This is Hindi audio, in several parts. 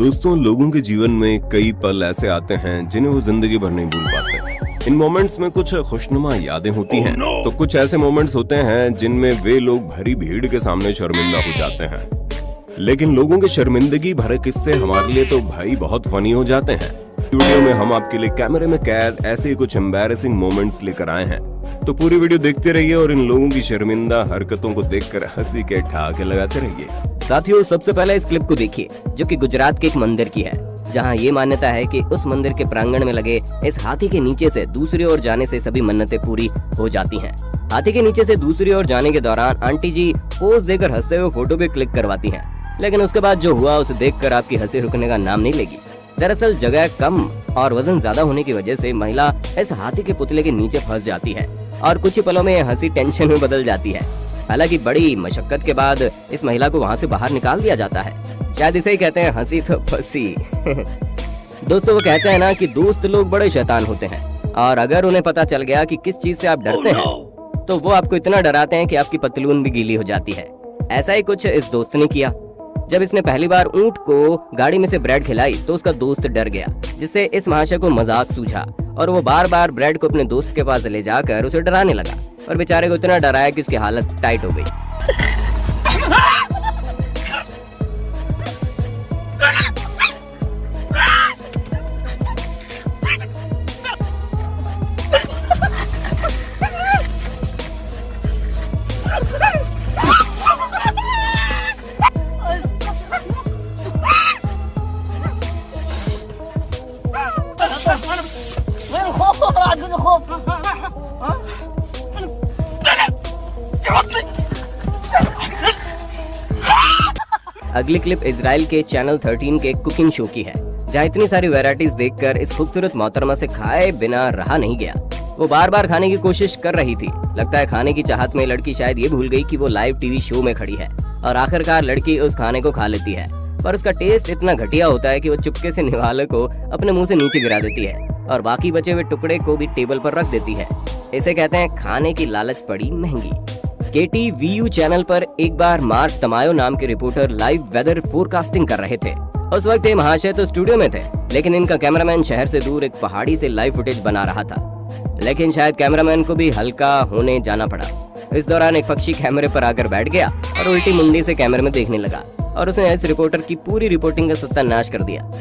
दोस्तों, लोगों के जीवन में कई पल ऐसे आते हैं जिन्हें वो जिंदगी भर नहीं भूल पाते। इन मोमेंट्स में कुछ खुशनुमा यादें होती हैं, तो कुछ ऐसे मोमेंट्स होते हैं जिनमें वे लोग भरी भीड़ के सामने शर्मिंदा हो जाते हैं। लेकिन लोगों के शर्मिंदगी भरे किस्से हमारे लिए तो भाई बहुत फनी हो जाते हैं। वीडियो में हम आपके लिए कैमरे में कैद ऐसे ही कुछ एम्बैरेसिंग मोमेंट्स लेकर आए हैं, तो पूरी वीडियो देखते रहिए और इन लोगों की शर्मिंदा हरकतों को देखकर हंसी के ठहाके लगाते रहिए। साथियों, सबसे पहले इस क्लिप को देखिए जो कि गुजरात के एक मंदिर की है, जहां ये मान्यता है कि उस मंदिर के प्रांगण में लगे इस हाथी के नीचे से दूसरी ओर जाने से सभी मन्नतें पूरी हो जाती हैं। हाथी के नीचे से दूसरी ओर जाने के दौरान आंटी जी पोज देकर हंसते हुए फोटो भी क्लिक करवाती हैं, लेकिन उसके बाद जो हुआ उसे देखकर आपकी हंसी रुकने का नाम नहीं लेगी। दरअसल जगह कम और वजन ज्यादा होने की वजह से महिला इस हाथी के पुतले के नीचे फंस जाती है और कुछ ही पलों में हंसी टेंशन में बदल जाती है। हालांकि बड़ी मशक्कत के बाद इस महिला को वहां से बाहर निकाल दिया जाता है। शायद इसे ही कहते हैं हंसी तो फंसी। दोस्तों, वो कहते हैं ना कि दोस्त लोग बड़े शैतान होते हैं, और अगर उन्हें पता चल गया कि किस चीज से आप डरते हैं तो वो आपको इतना डराते हैं कि आपकी पतलून भी गीली हो जाती है। ऐसा ही कुछ इस दोस्त ने किया। जब इसने पहली बार ऊंट को गाड़ी में से ब्रेड खिलाई तो उसका दोस्त डर गया, जिससे इस महाशय को मजाक सूझा और वो बार बार ब्रेड को अपने दोस्त के पास ले जाकर उसे डराने लगा और बेचारे को इतना डराया कि उसकी हालत टाइट हो गई। अगली क्लिप इजराइल के चैनल 13 के कुकिंग शो की है, जहाँ इतनी सारी वैरायटीज देखकर इस खूबसूरत मोहतरमा से खाए बिना रहा नहीं गया। वो बार बार खाने की कोशिश कर रही थी। लगता है खाने की चाहत में लड़की शायद ये भूल गई कि वो लाइव टीवी शो में खड़ी है, और आखिरकार लड़की उस खाने को खा लेती है, पर उसका टेस्ट इतना घटिया होता है कि वो चुपके से निवाले को अपने मुंह से नीचे गिरा देती है और बाकी बचे हुए टुकड़े को भी टेबल पर रख देती है। इसे कहते हैं खाने की लालच पड़ी महंगी। KTVU चैनल पर एक बार मार्क तमायो नाम के रिपोर्टर लाइव वेदर फोरकास्टिंग कर रहे थे। उस वक्त ये महाशय तो स्टूडियो में थे, लेकिन इनका कैमरामैन शहर से दूर एक पहाड़ी से लाइव फुटेज बना रहा था। लेकिन शायद कैमरामैन को भी हल्का होने जाना पड़ा। इस दौरान एक पक्षी कैमरे पर आकर बैठ गया और उल्टी मुंडी से कैमरे में देखने लगा और उसने इस रिपोर्टर की पूरी रिपोर्टिंग का सत्यानाश कर दिया।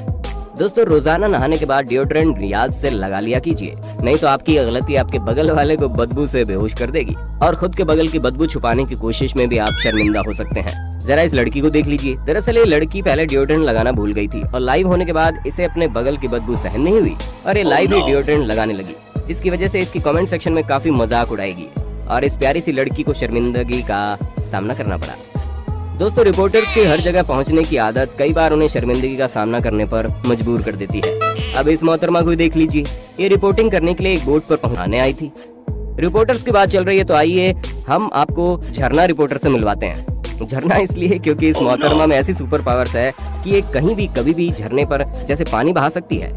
दोस्तों, रोजाना नहाने के बाद डिओड्रेंट याद से लगा लिया कीजिए, नहीं तो आपकी गलती आपके बगल वाले को बदबू से बेहोश कर देगी और खुद के बगल की बदबू छुपाने की कोशिश में भी आप शर्मिंदा हो सकते हैं। जरा इस लड़की को देख लीजिए। दरअसल ये लड़की पहले डिओड्रेंट लगाना भूल गई थी और लाइव होने के बाद इसे अपने बगल की बदबू सहन नहीं हुई और ये लाइव ही डिओड्रेंट लगाने लगी, जिसकी वजह से इसकी कमेंट सेक्शन में काफी मजाक उड़ाएगी और इस प्यारी सी लड़की को शर्मिंदगी का सामना करना पड़ा। दोस्तों, रिपोर्टर्स की हर जगह पहुंचने की आदत कई बार उन्हें शर्मिंदगी का सामना करने पर मजबूर कर देती है। अब इस मोहतरमा को देख लीजिए। ये रिपोर्टिंग करने के लिए एक बोट पर पहुंचाने आई थी। रिपोर्टर्स की बात चल रही है तो आइए हम आपको झरना रिपोर्टर से मिलवाते हैं। झरना इसलिए क्योंकि इस मोहतरमा में ऐसी सुपर पावर्स है कि ये कहीं भी कभी भी झरने पर जैसे पानी बहा सकती है।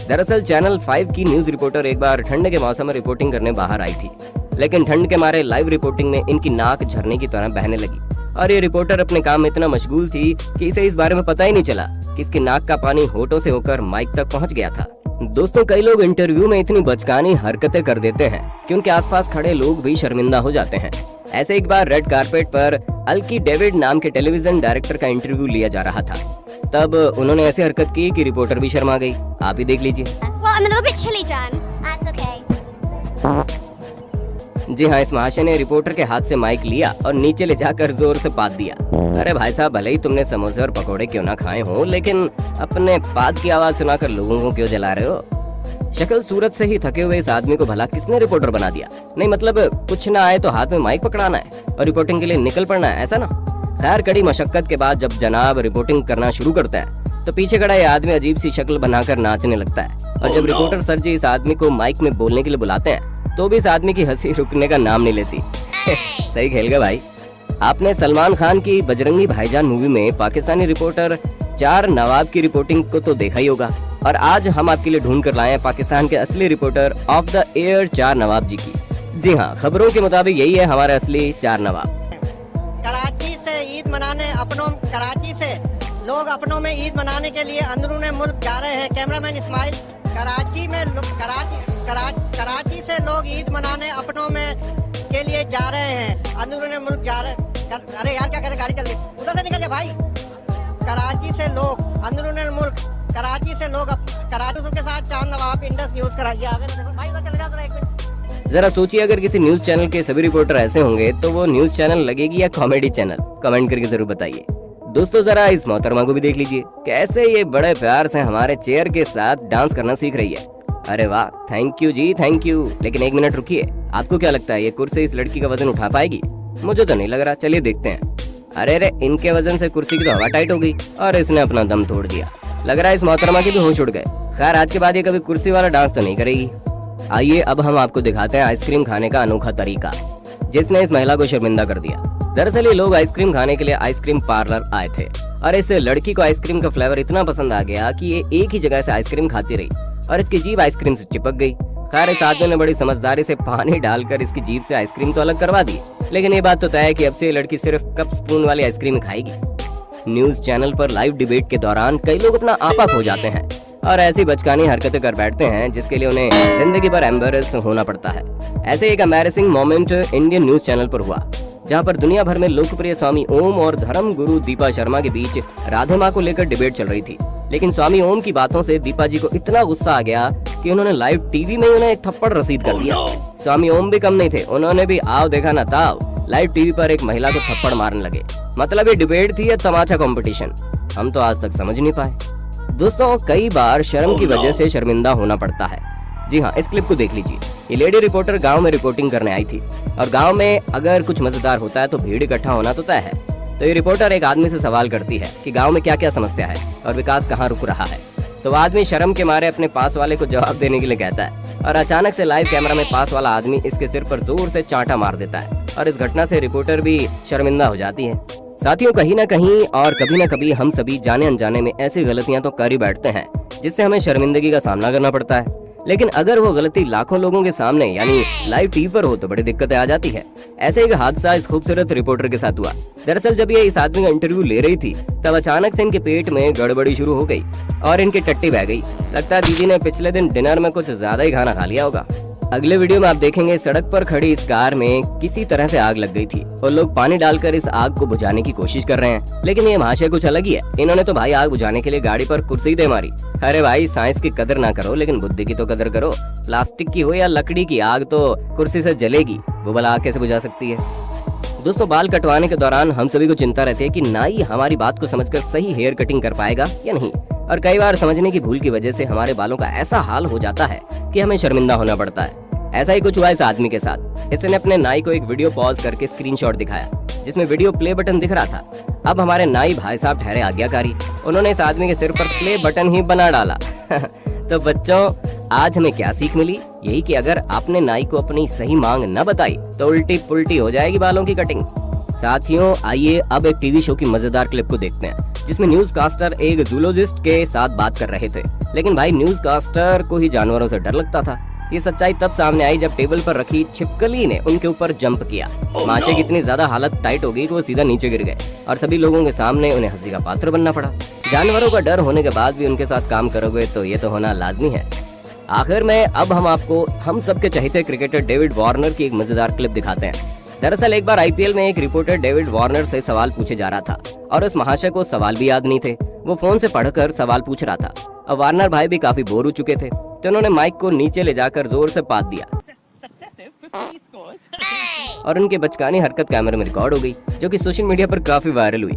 दरअसल चैनल 5 की न्यूज रिपोर्टर एक बार ठंड के मौसम में रिपोर्टिंग करने बाहर आई थी, लेकिन ठंड के मारे लाइव रिपोर्टिंग में इनकी नाक झरने की तरह बहने लगी और ये रिपोर्टर अपने काम में इतना मशगूल थी कि इसे इस बारे में पता ही नहीं चला कि इसकी नाक का पानी होठों से होकर माइक तक पहुंच गया था। दोस्तों, कई लोग इंटरव्यू में इतनी बचकानी हरकतें कर देते हैं कि उनके आसपास खड़े लोग भी शर्मिंदा हो जाते हैं। ऐसे एक बार रेड कारपेट पर अल्की डेविड नाम के टेलीविजन डायरेक्टर का इंटरव्यू लिया जा रहा था। तब उन्होंने ऐसी हरकत की कि रिपोर्टर भी शर्मा गई। आप ही देख लीजिए। जी हाँ, इस महाशय ने रिपोर्टर के हाथ से माइक लिया और नीचे ले जाकर जोर से पाद दिया। अरे भाई साहब, भले ही तुमने समोसे और पकोड़े क्यों ना खाए हो, लेकिन अपने पाद की आवाज सुनाकर लोगों को क्यों जला रहे हो? शक्ल सूरत से ही थके हुए इस आदमी को भला किसने रिपोर्टर बना दिया? नहीं मतलब कुछ ना आए तो हाथ में माइक पकड़ाना है और रिपोर्टिंग के लिए निकल पड़ना है, ऐसा ना? खैर, कड़ी मशक्कत के बाद जब जनाब रिपोर्टिंग करना शुरू करता है तो पीछे खड़ा ये आदमी अजीब सी शक्ल बनाकर नाचने लगता है, और जब रिपोर्टर सर जी इस आदमी को माइक में बोलने के लिए बुलाते हैं तो भी इस आदमी की हंसी रुकने का नाम नहीं लेती। सही खेल गया भाई। आपने सलमान खान की बजरंगी भाईजान मूवी में पाकिस्तानी रिपोर्टर चार नवाब की रिपोर्टिंग को तो देखा ही होगा, और आज हम आपके लिए ढूंढ कर लाए हैं पाकिस्तान के असली रिपोर्टर ऑफ द एयर चार नवाब जी की। जी हाँ, खबरों के मुताबिक यही है हमारे असली चार नवाब। कराची से ईद मनाने अपनों कराची से लोग लोग अपनों में ईद मनाने के लिए अंदरूने मुल्क जा रहे हैं। कैमरामैन इस्माइल, कराची से लोग ईद मनाने अपनों में के लिए जा रहे हैं, अंदरूने मुल्क जा रहे हैं। अरे यार क्या करे, गाड़ी चल रही, उधर से निकल जा भाई। कराची से लोग अंदरूने मुल्क, कराची से लोग कराची के साथ चांद नवाब इंडस न्यूज कराइए आगे भाई, उधर चले जाओ एक मिनट। जरा सोचिए, अगर किसी न्यूज चैनल के सभी रिपोर्टर ऐसे होंगे तो वो न्यूज चैनल लगेगी या कॉमेडी चैनल? कमेंट करके जरूर बताइए। दोस्तों जरा इस मोहतरमा को भी देख लीजिए, कैसे ये बड़े प्यार से हमारे चेयर के साथ डांस करना सीख रही है। अरे वाह, thank you ji, thank you. लेकिन एक मिनट रुकिए, आपको क्या लगता है ये कुर्सी इस लड़की का वजन उठा पाएगी? मुझे तो नहीं लग रहा, चलिए देखते हैं। अरे इनके वजन से कुर्सी की तो हवा टाइट हो गई और इसने अपना दम तोड़ दिया। लग रहा है इस मोहतरमा के भी होश उड़ गए। खैर, आज के बाद ये कभी कुर्सी वाला डांस तो नहीं करेगी। आइए अब हम आपको दिखाते हैं आइसक्रीम खाने का अनोखा तरीका, जिसने इस महिला को शर्मिंदा कर दिया। दरअसल ये लोग आइसक्रीम खाने के लिए आइसक्रीम पार्लर आए थे और इस लड़की को आइसक्रीम का फ्लेवर इतना पसंद आ गया कि ये एक ही जगह से आइसक्रीम खाती रही और इसकी जीभ आइसक्रीम से चिपक गई। खैर, इस आदमी ने बड़ी समझदारी से पानी डालकर इसकी जीभ से आइसक्रीम तो अलग करवा दी, लेकिन ये बात तो तय है कि अब से ये लड़की सिर्फ कप स्पून वाली आइसक्रीम खाएगी। न्यूज चैनल पर लाइव डिबेट के दौरान कई लोग अपना आपा खो जाते हैं और ऐसी बचकानी हरकतें कर बैठते हैं जिसके लिए उन्हें जिंदगी भर एम्बेरस होना पड़ता है। ऐसे एक embarrassing moment Indian news channel पर हुआ, जहां पर दुनिया भर में लोकप्रिय स्वामी ओम और धर्म गुरु दीपा शर्मा के बीच राधे माँ को लेकर डिबेट चल रही थी। लेकिन स्वामी ओम की बातों से दीपा जी को इतना गुस्सा आ गया कि उन्होंने लाइव टीवी में उन्हें एक थप्पड़ रसीद कर दिया। स्वामी ओम भी कम नहीं थे, उन्होंने भी आओ देखा ना ताव लाइव टीवी पर एक महिला को थप्पड़ मारने लगे। मतलब ये डिबेट थी या तमाचा कंपटीशन, हम तो आज तक समझ नहीं पाए। दोस्तों, कई बार शर्म की वजह से शर्मिंदा होना पड़ता है। जी हाँ, इस क्लिप को देख लीजिए। ये लेडी रिपोर्टर गांव में रिपोर्टिंग करने आई थी और गांव में अगर कुछ मजेदार होता है तो भीड़ इकट्ठा होना तो तय है। तो ये रिपोर्टर एक आदमी से सवाल करती है कि गांव में क्या क्या समस्या है और विकास कहाँ रुक रहा है। तो वो आदमी शर्म के मारे अपने पास वाले को जवाब देने के लिए कहता है और अचानक से लाइव कैमरा में पास वाला आदमी इसके सिर पर जोर से चांटा मार देता है और इस घटना से रिपोर्टर भी शर्मिंदा हो जाती है। साथियों, कहीं ना कहीं और कभी ना कभी हम सभी जाने अनजाने में ऐसी गलतियां तो कर ही बैठते हैं जिससे हमें शर्मिंदगी का सामना करना पड़ता है। लेकिन अगर वो गलती लाखों लोगों के सामने यानी लाइव टीवी पर हो तो बड़ी दिक्कतें आ जाती है। ऐसे एक हादसा इस खूबसूरत रिपोर्टर के साथ हुआ। दरअसल जब ये इस आदमी का इंटरव्यू ले रही थी तब अचानक से इनके पेट में गड़बड़ी शुरू हो गई और इनकी टट्टी बह गई। लगता है दीदी ने पिछले दिन डिनर में कुछ ज्यादा ही खाना खा लिया होगा। अगले वीडियो में आप देखेंगे सड़क पर खड़ी इस कार में किसी तरह से आग लग गई थी और लोग पानी डालकर इस आग को बुझाने की कोशिश कर रहे हैं। लेकिन ये महाशय कुछ अलग ही है, इन्होंने तो भाई आग बुझाने के लिए गाड़ी पर कुर्सी दे मारी। अरे भाई, साइंस की कदर ना करो लेकिन बुद्धि की तो कदर करो। प्लास्टिक की हो या लकड़ी की, आग तो कुर्सी से जलेगी, वो भला आग कैसे बुझा सकती है। दोस्तों, बाल कटवाने के दौरान हम सभी को चिंता रहती है कि नाई हमारी बात को समझकर सही हेयर कटिंग कर पाएगा या नहीं, और कई बार समझने की भूल की वजह से हमारे बालों का ऐसा हाल हो जाता है कि हमें शर्मिंदा होना पड़ता है। ऐसा ही कुछ हुआ इस आदमी के साथ। इसने अपने नाई को एक वीडियो पॉज करके स्क्रीनशॉट दिखाया जिसमें वीडियो प्ले बटन दिख रहा था। अब हमारे नाई भाई साहब ठहरे आज्ञाकारी, उन्होंने इस आदमी के सिर पर प्ले बटन ही बना डाला। तो बच्चों, आज हमें क्या सीख मिली? यही कि अगर आपने नाई को अपनी सही मांग न बताई तो उल्टी पुल्टी हो जाएगी बालों की कटिंग। साथियों, आइए अब एक टीवी शो की मजेदार क्लिप को देखते हैं जिसमें न्यूज कास्टर एक जूलॉजिस्ट के साथ बात कर रहे थे। लेकिन भाई, न्यूज कास्टर को ही जानवरों से डर लगता था। ये सच्चाई तब सामने आई जब टेबल पर रखी छिपकली ने उनके ऊपर जंप किया। माशे की इतनी ज्यादा हालत टाइट हो गई कि वो सीधा नीचे गिर गए और सभी लोगों के सामने उन्हें हंसी का पात्र बनना पड़ा। जानवरों का डर होने के बाद भी उनके साथ काम करोगे तो ये तो होना लाजमी है। आखिर में अब हम आपको हम सबके चहेते क्रिकेटर डेविड वार्नर की एक मजेदार क्लिप दिखाते हैं। दरअसल एक बार आईपीएल में एक रिपोर्टर डेविड वार्नर से सवाल पूछे जा रहा था और उस महाशय को सवाल भी याद नहीं थे। वो फोन से पढ़कर सवाल पूछ रहा था। अब वार्नर भाई भी काफी बोर हो चुके थे तो उन्होंने माइक को नीचे ले जाकर जोर से पात दिया और उनकी बचकानी हरकत कैमरे में रिकॉर्ड हो गई, जो कि सोशल मीडिया पर काफी वायरल हुई।